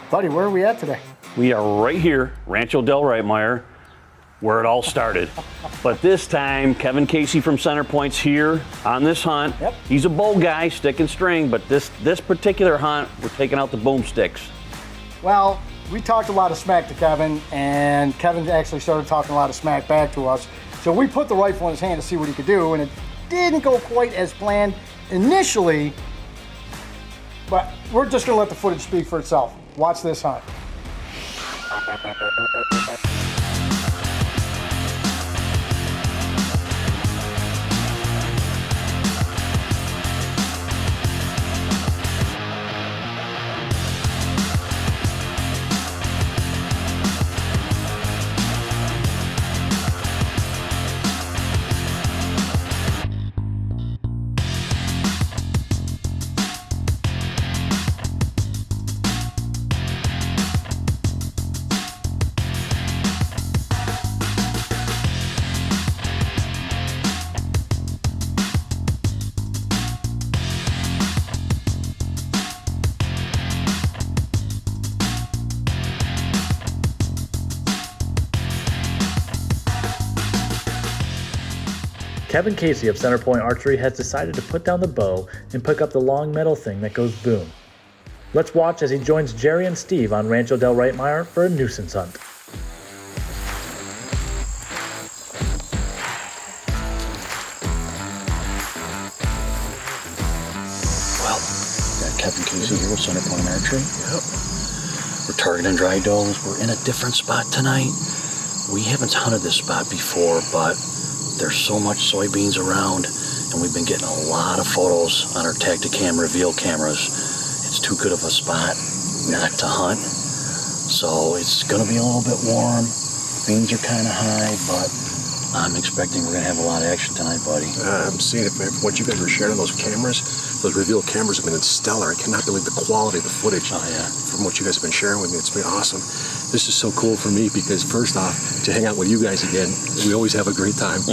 Buddy, where are we at today? We are right here, Rancho Del Rightmyer, where it all started. But this time, Kevin Casey from Centerpoint's here on this hunt. Yep. He's a bow guy, stick and string, but this particular hunt, we're taking out the boomsticks. Well, we talked a lot of smack to Kevin, and Kevin actually started talking a lot of smack back to us. So we put the rifle in his hand to see what he could do, and it didn't go quite as planned initially, but we're just gonna let the footage speak for itself. Watch this hunt. Kevin Casey of Centerpoint Archery has decided to put down the bow and pick up the long metal thing that goes boom. Let's watch as he joins Gerry and Steve on Rancho Del Rightmyer for a nuisance hunt. Well, got Kevin Casey here with Centerpoint Archery. Yep. We're targeting dry does. We're in a different spot tonight. We haven't hunted this spot before, but there's so much soybeans around, and we've been getting a lot of photos on our Tacticam reveal cameras. It's too good of a spot not to hunt. So it's gonna be a little bit warm. Beans are kind of high, but I'm expecting we're gonna have a lot of action tonight, buddy. I'm seeing it, man. What you guys were sharing on those cameras, those reveal cameras have been stellar. I cannot believe the quality of the footage. Oh, yeah. From what you guys have been sharing with me. It's been awesome. This is so cool for me because first off, to hang out with you guys again, we always have a great time.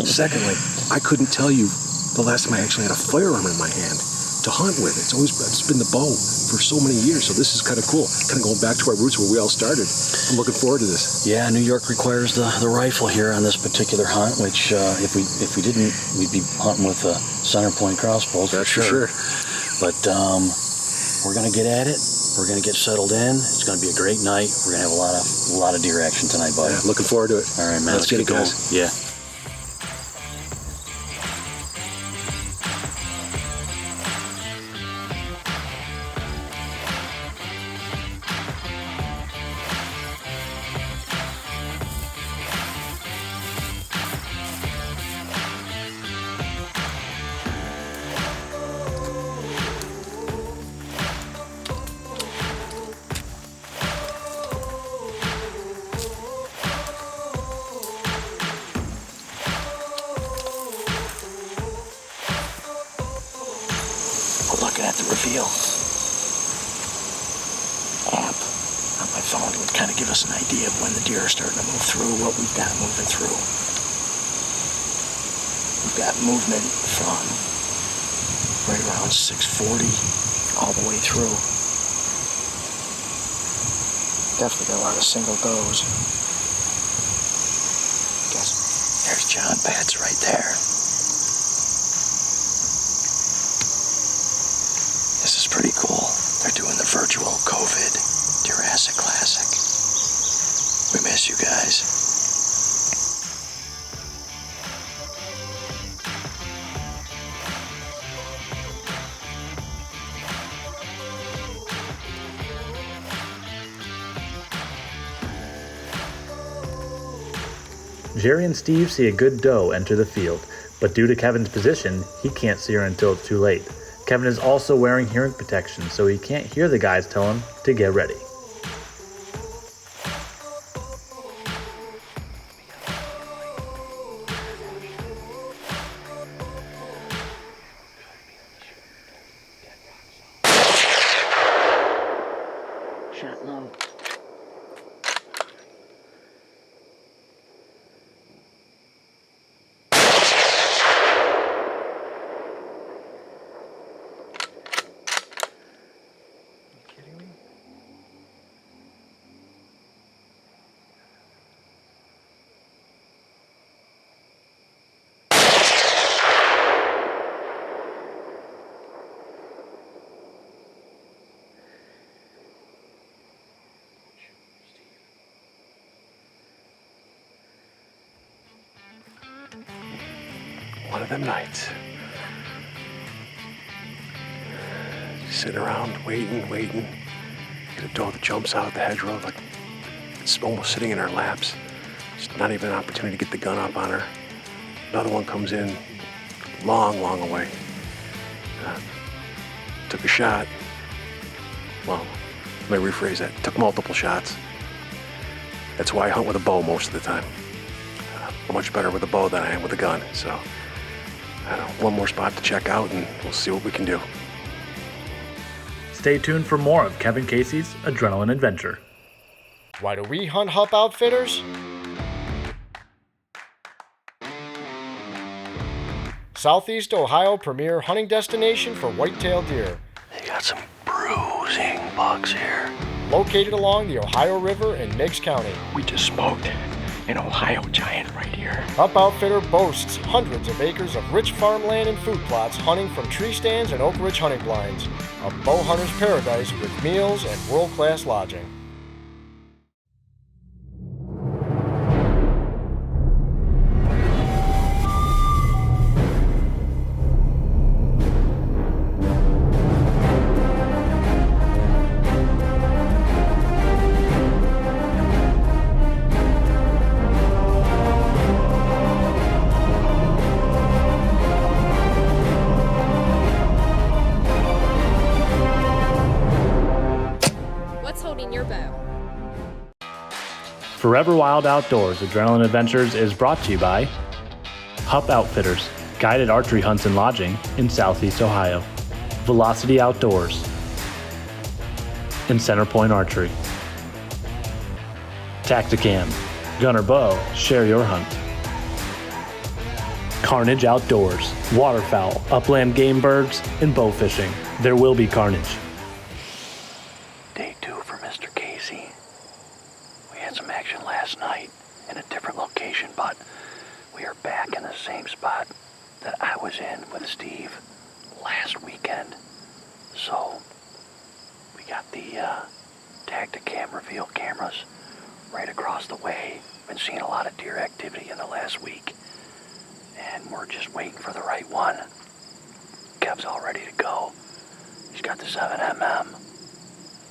Secondly, I couldn't tell you the last time I actually had a firearm in my hand to hunt with. It's been the bow for so many years. So this is kind of cool. Kind of going back to our roots where we all started. I'm looking forward to this. Yeah, New York requires the rifle here on this particular hunt, which if we didn't, we'd be hunting with Centerpoint crossbows. That's for sure. But we're gonna get at it. We're gonna get settled in. It's gonna be a great night. We're gonna have a lot of deer action tonight, buddy. Yeah, looking forward to it. All right, man. Let's get it, going. guys. Yeah. Looking at the reveal app on my phone, it would kind of give us an idea of when the deer are starting to move through, what we've got moving through. We've got movement from right around 640 all the way through. Definitely got a lot of single does. There's John Pat's right there. This is pretty cool. They're doing the virtual COVID Jurassic Classic. We miss you guys. Gerry and Steve see a good doe enter the field, but due to Kevin's position, he can't see her until it's too late. Kevin is also wearing hearing protection, so he can't hear the guys tell him to get ready. Shot low. one of them nights. Sitting around, waiting. Get a doe that jumps out of the hedgerow, like it's almost sitting in our laps. Just not even an opportunity to get the gun up on her. Another one comes in, long away. Took a shot. Well, let me rephrase that. Took multiple shots. That's why I hunt with a bow most of the time. I'm much better with a bow than I am with a gun. So, I don't know, one more spot to check out and we'll see what we can do. Stay tuned for more of Kevin Casey's Adrenaline Adventure. Why do we hunt Hup Outfitters? Southeast Ohio premier hunting destination for white-tailed deer. They got some bruising bucks here. Located along the Ohio River in Meigs County. We just smoked an Ohio giant right here. Hup Outfitter boasts hundreds of acres of rich farmland and food plots hunting from tree stands and Oak Ridge hunting blinds. A bow hunter's paradise with meals and world-class lodging. Forever Wild Outdoors Adrenaline Adventures is brought to you by Hup Outfitters, guided archery hunts and lodging in Southeast Ohio, Velocity Outdoors, and Centerpoint Archery. Tacticam, gun or bow, share your hunt. Carnage Outdoors, waterfowl, upland game birds, and bow fishing. There will be carnage. Day 2 for Mr. Casey. We had some action last night in a different location, but we are back in the same spot that I was in with Steve last weekend. So we got the Tacticam reveal cameras right across the way. Been seeing a lot of deer activity in the last week, and we're just waiting for the right one. Kev's all ready to go. He's got the 7mm.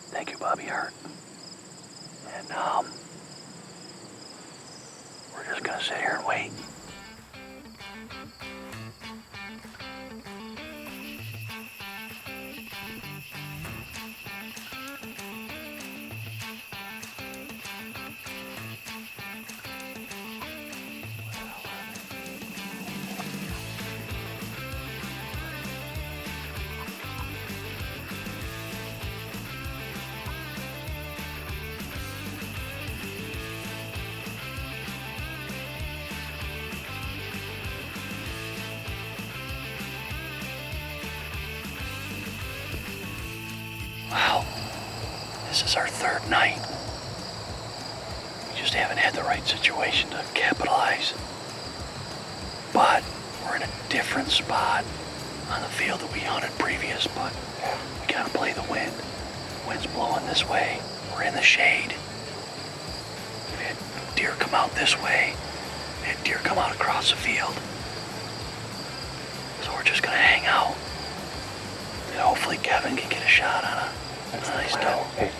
Thank you, Bobby Hart. And we're just gonna sit here and wait. Wow, this is our third night. We just haven't had the right situation to capitalize. But we're in a different spot on the field that we hunted previous, but we gotta play the wind. Wind's blowing this way. We're in the shade. We've had deer come out this way. We had deer come out across the field. So we're just gonna hang out. And hopefully Kevin can get a shot on a nice doe. Hey,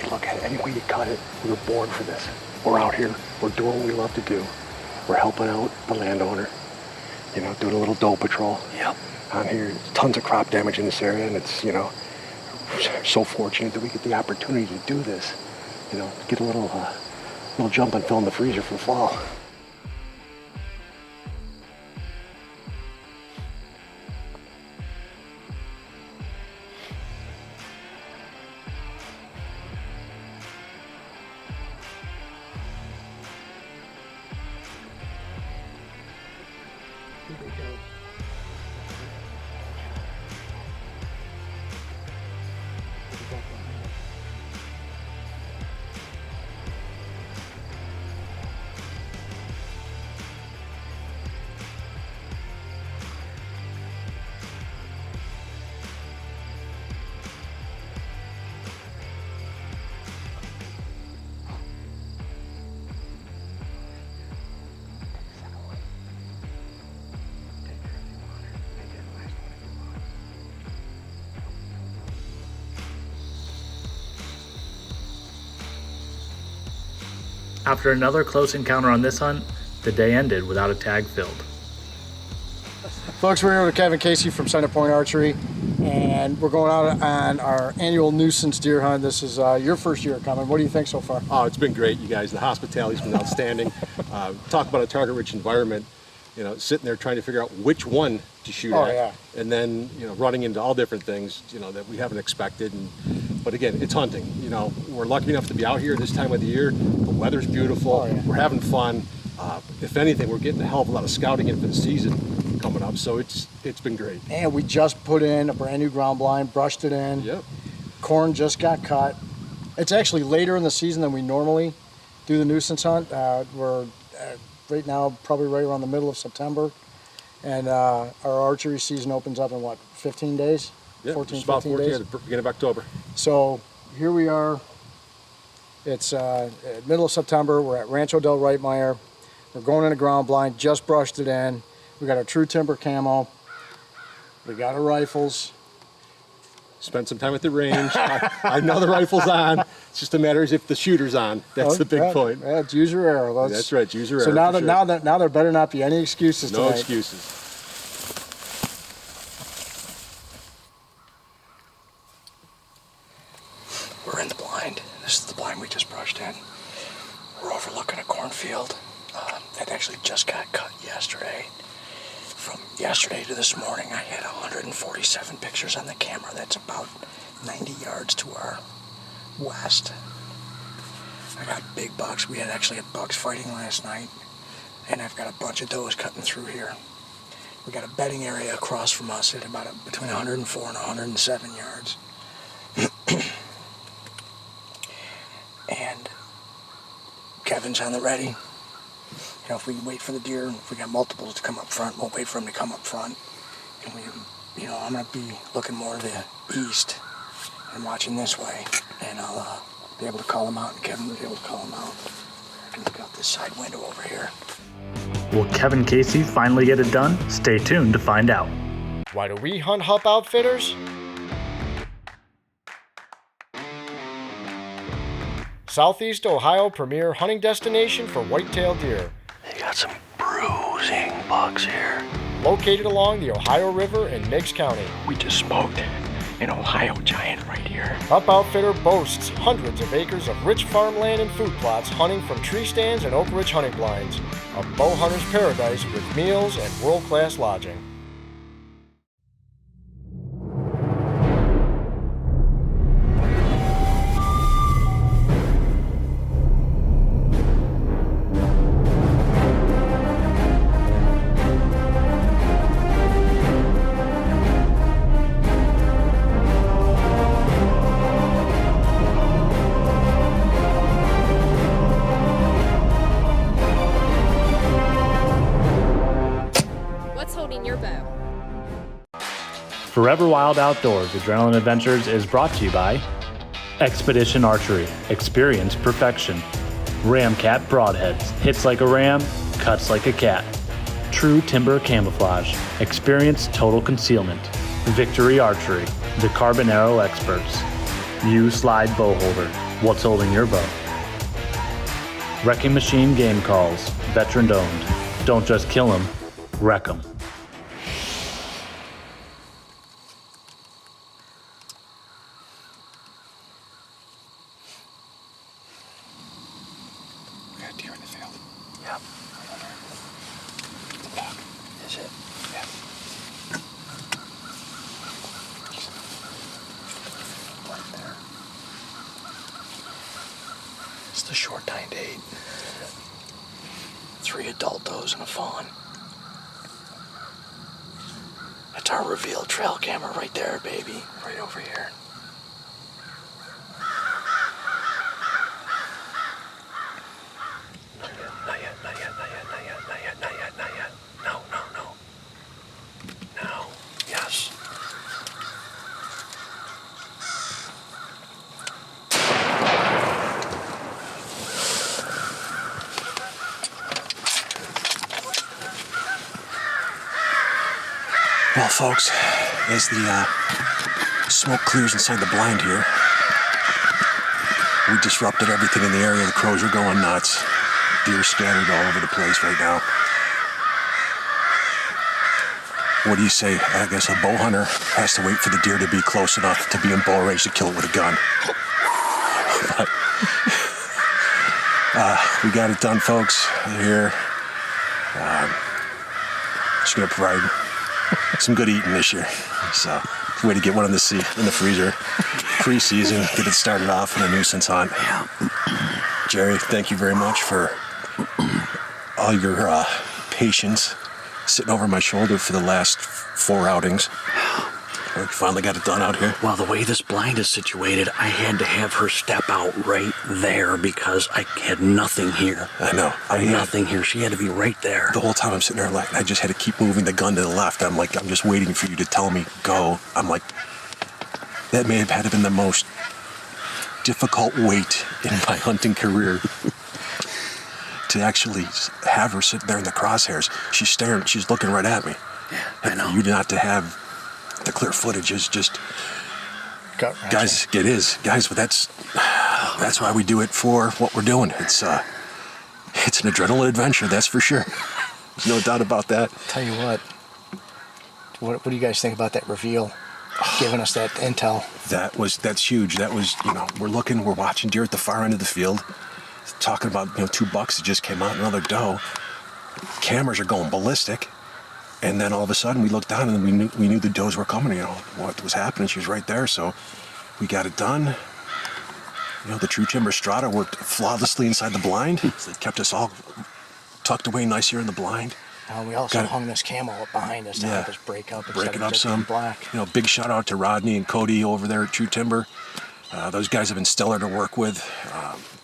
you look at it, any way you cut it, we were born for this. We're out here, we're doing what we love to do. We're helping out the landowner, you know, doing a little doe patrol. Yep. On here, tons of crop damage in this area, and it's, you know, so fortunate that we get the opportunity to do this. You know, get a little jump and fill in the freezer for the fall. After another close encounter on this hunt, the day ended without a tag filled. Folks, we're here with Kevin Casey from Centerpoint Archery, and we're going out on our annual nuisance deer hunt. This is your first year coming. What do you think so far? Oh, it's been great, you guys. The hospitality's been outstanding. Talk about a target-rich environment. You know, sitting there trying to figure out which one to shoot at, yeah. and then running into all different things that we haven't expected. But again, it's hunting. We're lucky enough to be out here this time of the year. The weather's beautiful. We're having fun. If anything, we're getting a hell of a lot of scouting in for the season coming up. So it's been great. And we just put in a brand new ground blind, brushed it in. Yep. Corn just got cut. It's actually later in the season than we normally do the nuisance hunt. We're right now probably right around the middle of September, and our archery season opens up in what, 15 days? Yeah, 14, it's about 15 14 days. at the beginning of October. So here we are. It's middle of September. We're at Rancho Del Rightmyer. We're going in a ground blind, just brushed it in. We got our true timber camo. We got our rifles. Spent some time at the range. I know the rifle's on. It's just a matter of if the shooter's on. That's the big point. Yeah, it's use your arrow. That's right, use your arrow. So now there better not be any excuses no tonight. excuses. We're in the blind. This is the blind we just brushed in. We're overlooking a cornfield that actually just got cut yesterday. From yesterday to this morning, I had 147 pictures on the camera. That's about 90 yards to our west. I got big bucks. We had bucks fighting last night, and I've got a bunch of does cutting through here. We got a bedding area across from us at about between 104 and 107 yards. And Kevin's on the ready. If we wait for the deer, if we got multiples to come up front, we'll wait for them to come up front. And I'm going to be looking more to the east and watching this way. And I'll be able to call them out, and Kevin will be able to call them out. I can look out this side window over here. Will Kevin Casey finally get it done? Stay tuned to find out. Why do we hunt Hup Outfitters? Southeast Ohio premier hunting destination for white-tailed deer. They got some bruising bucks here. Located along the Ohio River in Meigs County. We just smoked an Ohio giant right here. Hup Outfitter boasts hundreds of acres of rich farmland and food plots, hunting from tree stands and oak ridge hunting blinds. A bow hunter's paradise with meals and world-class lodging. Your bow. Forever Wild Outdoors Adrenaline Adventures is brought to you by Expedition Archery. Experience perfection. Ramcat Broadheads. Hits like a ram, cuts like a cat. True Timber Camouflage. Experience total concealment. Victory Archery. The Carbon Arrow Experts. U-Slide Bow Holder. What's holding your bow? Wrecking Machine Game Calls. Veteran owned. Don't just kill them, wreck them. Deer in the field. Yep. The buck. Is it? Yeah. Right there. It's the short 9-8. 3 adult does and a fawn. That's our reveal trail camera right there, baby. Right over here. Not yet. No. No. Yes. Well, folks, as the smoke clears inside the blind here, we disrupted everything in the area. The crows are going nuts. deer scattered all over the place right now. What do you say? I guess a bow hunter has to wait for the deer to be close enough to be in bow range to kill it with a gun. But we got it done, folks. Here. Just gonna provide some good eating this year. So, way to get one in the freezer pre-season, get it started off in a nuisance hunt. Gerry, thank you very much for all your patience sitting over my shoulder for the last 4 outings. We finally got it done out here. Well, the way this blind is situated, I had to have her step out right there because I had nothing here. I know. Nothing here. She had to be right there. The whole time I'm sitting there, like, I just had to keep moving the gun to the left. I'm like, I'm just waiting for you to tell me go. I'm like, that may have had been the most difficult wait in my hunting career. To actually have her sit there in the crosshairs. She's staring, she's looking right at me. Yeah, I know. For you not to have the clear footage is just, guys, it is. Guys, but that's why we do it for what we're doing. It's an adrenaline adventure, that's for sure. There's no doubt about that. Tell you what do you guys think about that reveal? Giving us that intel. That's huge. That was, we're watching deer at the far end of the field. Talking about 2 bucks that just came out, another doe. Cameras are going ballistic, and then all of a sudden we looked down and we knew the does were coming. What was happening? She was right there, so we got it done. The True Timber Strata worked flawlessly inside the blind. They kept us all tucked away nice here in the blind. We also hung this camel up behind us to help us break up some. Black. Big shout out to Rodney and Cody over there at True Timber. Those guys have been stellar to work with.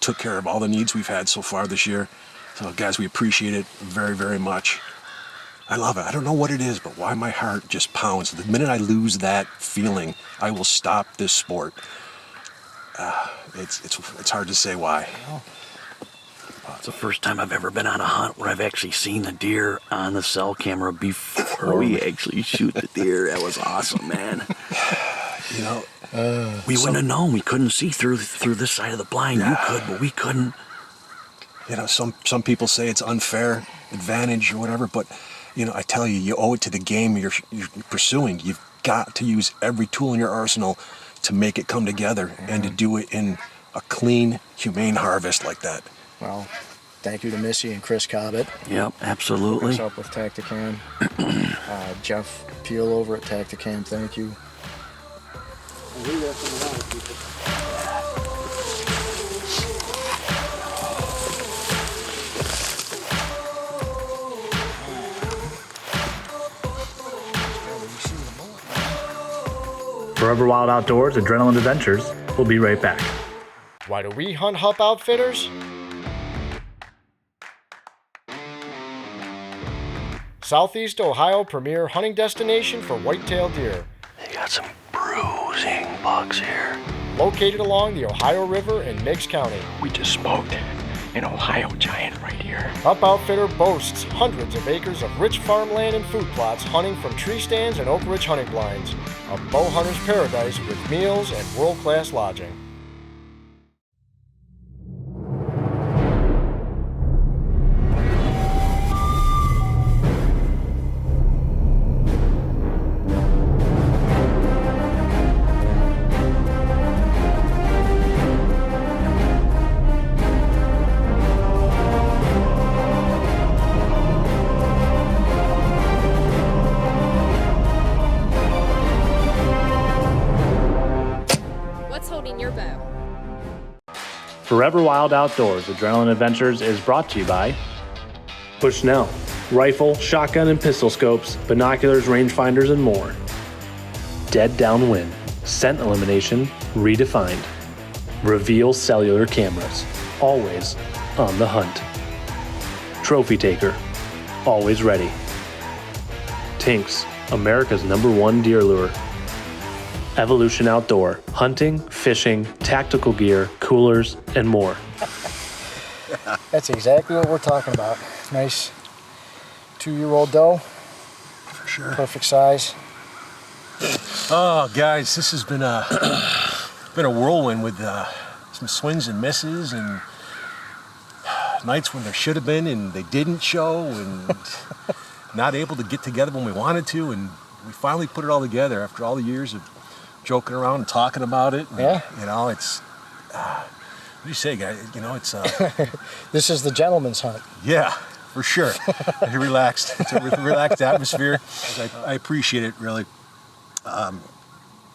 Took care of all the needs we've had so far this year. So, guys, we appreciate it very, very much. I love it. I don't know what it is, but why my heart just pounds. The minute I lose that feeling, I will stop this sport. It's hard to say why. It's the first time I've ever been on a hunt where I've actually seen the deer on the cell camera before we actually shoot the deer. That was awesome, man. We wouldn't have known. We couldn't see through this side of the blind. You could, but we couldn't. Some people say it's unfair advantage or whatever, but I tell you, you owe it to the game you're pursuing. You've got to use every tool in your arsenal to make it come together and to do it in a clean, humane harvest like that. Well, thank you to Missy and Chris Cobbett. Yep, absolutely. What's up with Tacticam? Jeff Peel over at Tacticam, thank you. Forever Wild Outdoors Adrenaline Adventures will be right back. Why do we hunt Hup Outfitters? Southeast Ohio premier hunting destination for whitetail deer. They got some bruising bucks here. Located along the Ohio River in Meigs County. We just smoked an Ohio giant right here. Hup Outfitter boasts hundreds of acres of rich farmland and food plots hunting from tree stands and oak ridge hunting blinds. A bow hunter's paradise with meals and world-class lodging. Forever Wild Outdoors Adrenaline Adventures is brought to you by Bushnell, rifle, shotgun, and pistol scopes, binoculars, rangefinders, and more. Dead Downwind, scent elimination redefined. Reveal cellular cameras, always on the hunt. Trophy Taker, always ready. Tinks, America's #1 deer lure. Evolution Outdoor, hunting, fishing, tactical gear, coolers, and more. That's exactly what we're talking about. Nice 2-year-old doe. For sure. Perfect size. Oh, guys, this has been a whirlwind with some swings and misses, and nights when there should have been and they didn't show, and not able to get together when we wanted to, and we finally put it all together after all the years of joking around and talking about it. And, Yeah. You know, it's, what do you say, guys? You know, it's, This is the gentleman's hunt. yeah, for sure. It's relaxed. It's a relaxed atmosphere. I appreciate it, really.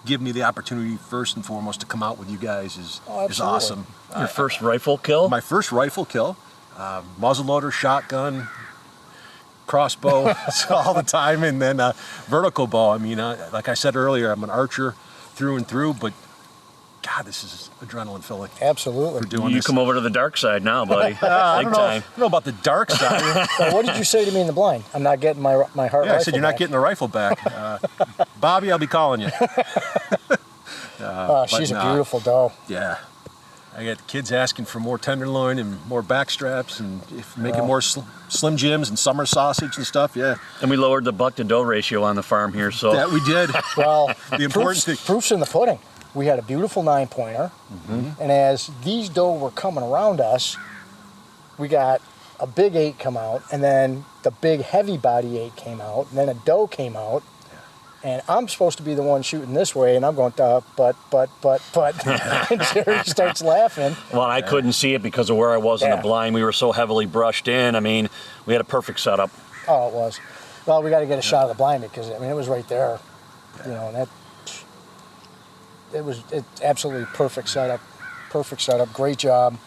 Giving me the opportunity, first and foremost, to come out with you guys is awesome. Your first rifle kill? My first rifle kill, muzzleloader, shotgun, crossbow all the time, and then vertical bow. I mean, like I said earlier, I'm an archer through and through, but God, this is adrenaline filling. Absolutely. For doing You this. come over to the dark side now, buddy. I Big don't time. know about the dark side. Well, what did you say to me in the blind? I'm not getting my heart Yeah, I rifle said you're not back. getting the rifle back. Bobby, I'll be calling you. Oh, she's but a nah. beautiful doe. Yeah. I got kids asking for more tenderloin and more back straps and making more Slim Jims and summer sausage and stuff. Yeah, And we lowered the buck to doe ratio on the farm here, so that we did. Well, The important thing. proof's in the pudding. We had a beautiful 9-pointer, and as these doe were coming around us, we got a big 8 come out, and then the big heavy body 8 came out, and then a doe came out, and I'm supposed to be the one shooting this way, and I'm going, but. And Gerry starts laughing. well, I couldn't see it because of where I was in Yeah. the blind. We were so heavily brushed in. I mean, we had a perfect setup. Oh, it was. Well, we got to get a shot of the blind because, I mean, it was right there, you know, and it's absolutely perfect setup, great job,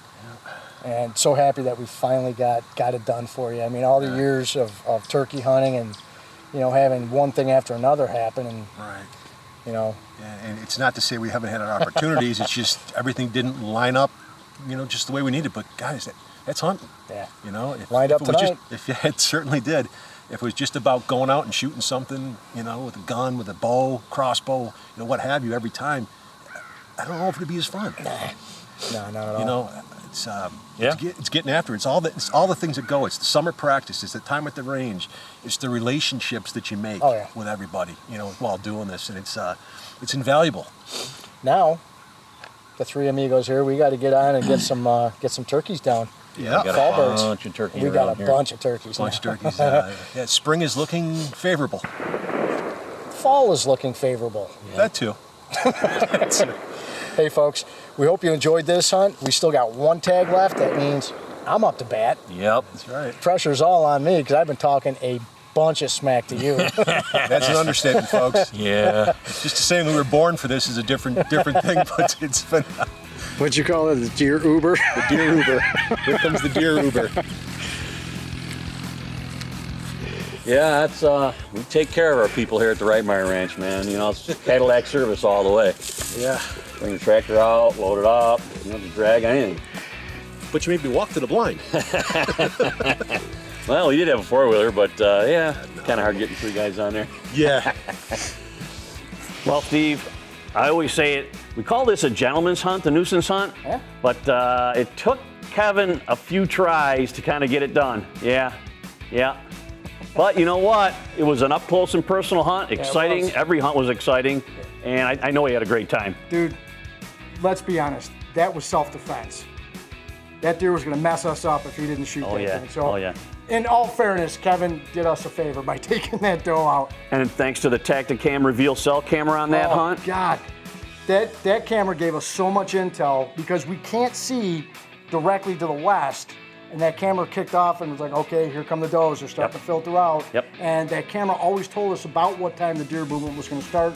and so happy that we finally got it done for you. I mean, all the years of turkey hunting and, you know, having one thing after another happen, and, Right. you know, And it's not to say we haven't had our opportunities. It's just everything didn't line up, you know, just the way we needed. But guys, that's hunting. yeah. You know, if, Lined up if it was tonight. it certainly did. If it was just about going out and shooting something, you know, with a gun, with a bow, crossbow, you know, what have you, every time, I don't know if it'd be as fun. No, not at all. You know, it's Yeah. it's getting after it. It's all the things that go. It's the summer practice. It's the time at the range. It's the relationships that you make Oh, yeah. with everybody. You know, while doing this, and it's invaluable. Now, the three amigos here, we got to get on and get some turkeys down. Yeah, We got Fall a birds. bunch of turkeys We got around a here. bunch of turkeys. bunch of now. turkeys. Yeah, spring is looking favorable. Fall is looking favorable. That too. Hey folks, we hope you enjoyed this hunt. We still got one tag left. That means I'm up to bat. Yep. That's right. Pressure's all on me because I've been talking a bunch of smack to you. That's an understatement, folks. Yeah. Just to say we were born for this is a different thing, but it's been What'd you call it? The deer Uber? the deer Uber. Here comes the deer Uber. Yeah, that's we take care of our people here at the Rightmyer Ranch, man. You know, it's Cadillac service all the way. Yeah. Bring the tractor out, load it up, you know, just drag anything. But you made me walk to the blind. Well, we did have a four-wheeler, but yeah, kind of hard getting three guys on there. Yeah. Well, Steve, I always say it. We call this a gentleman's hunt, the nuisance hunt. Yeah. But it took Kevin a few tries to kind of get it done. Yeah. But you know what? It was an up close and personal hunt. Exciting. was. Every hunt was exciting, and I know he had a great time. Dude, let's be honest. That was self-defense. That deer was going to mess us up if he didn't shoot Oh that yeah. thing. So, Oh yeah. in all fairness, Kevin did us a favor by taking that doe out. And thanks to the Tacticam Reveal cell camera on that hunt. God, that camera gave us so much intel because we can't see directly to the west. And that camera kicked off and was like, okay, here come the does. They're starting to filter out. Yep. And that camera always told us about what time the deer movement was going to start.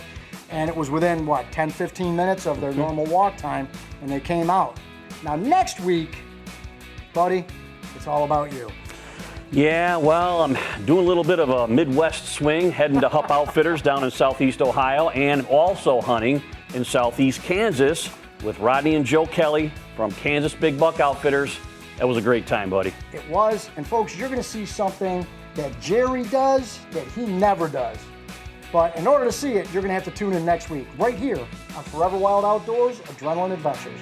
And it was within, 10, 15 minutes of their normal walk time when they came out. Now, next week, buddy, it's all about you. Yeah, well, I'm doing a little bit of a Midwest swing, heading to Hupp Outfitters down in Southeast Ohio, and also hunting in Southeast Kansas with Rodney and Joe Kelly from Kansas Big Buck Outfitters. That was a great time, buddy. It was. And folks, you're going to see something that Gerry does that he never does. But in order to see it, you're going to have to tune in next week, right here on Forever Wild Outdoors Adrenaline Adventures.